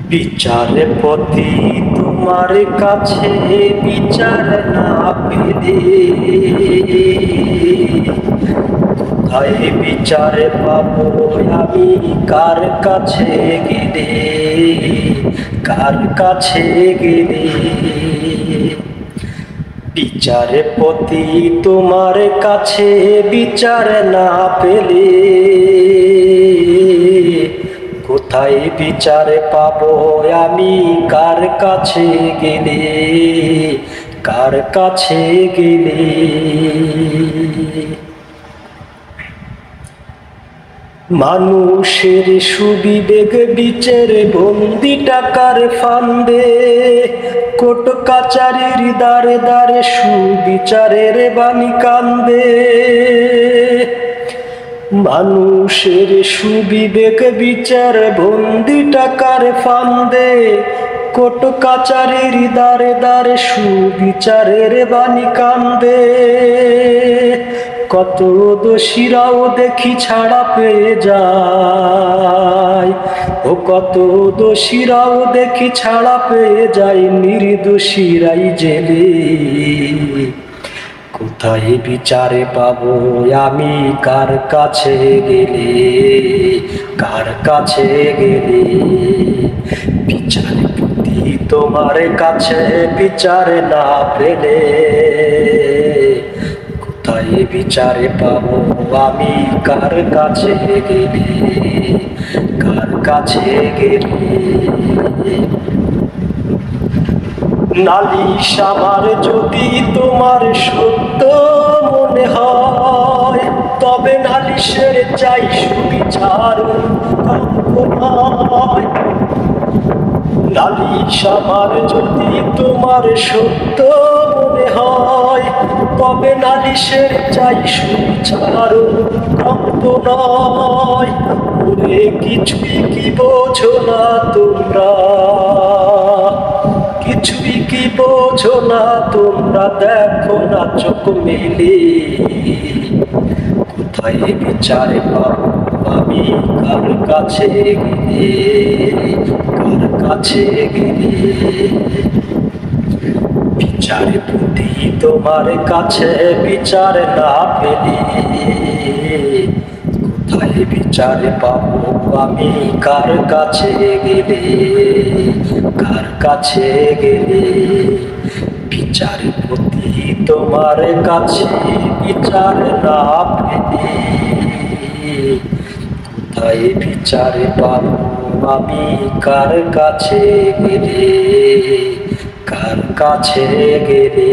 বিচারপতি তোমার কাছে বিচার না পেলে কোথায় বিচার পাবো আমি? কার কাছে গেলে, কার কাছে গেলে? বিচারপতি তোমার কাছে বিচার না পেলে কোথায় বিচার পাবো আমি? কার কাছে গেলে, কার কাছে গেলে? মানুষের সুবিবেক বিচার বন্দি টাকার ফান্দে, কোর্ট কাচারির দ্বারে দ্বারে সুবিচারের বাণী কান্দে। মানুষের সুবিবেক বিচার বন্দি টাকার ফান্দে, কোর্ট কাচারির দ্বারে দ্বারে সুবিচারের বাণী কান্দে। কত দোষীরাও দেখি ছাড়া পেয়ে যায়, ও কত দোষীরাও দেখি ছাড়া পেয়ে যায়, নির্দোষীরাই জেলে। কোথায় বিচারে পাবো আমি? কার কাছে গেলে, কার কাছে গেলে? বিচারপতি তোমার কাছে বিচার না পেলে কোথায় বিচারে পাবো আমি? কার কাছে গেলে, কার কাছে গেলে? নালিশ আমার যদি তোমার সত্য মনে হয়, তবে নালিশের চাই সুবিচার নয়। নালিশ আমার যদি তোমার সত্য মনে হয়, তবে নালিশের চাই সুবিচার নয়। ওরে কিছুই কি বোঝো না তোমরা, কিছুই কি বোঝো না তোমরা, দেখো না চোখ মেলে। কোথায় বিচারে পাবো আমি? কার কাছে গেলে, কার কাছে গেলে? বিচারপতি তোমার কাছে বিচার না পেলে কোথায় বিচার পাবো আমি? কার কাছে গেলে, কার কাছে গেলে? বিচারপতি তোমার কাছে বিচার না পেলে কোথায় বিচার পাবো আমি? কার কাছে গেলে, কার কাছে গেলে?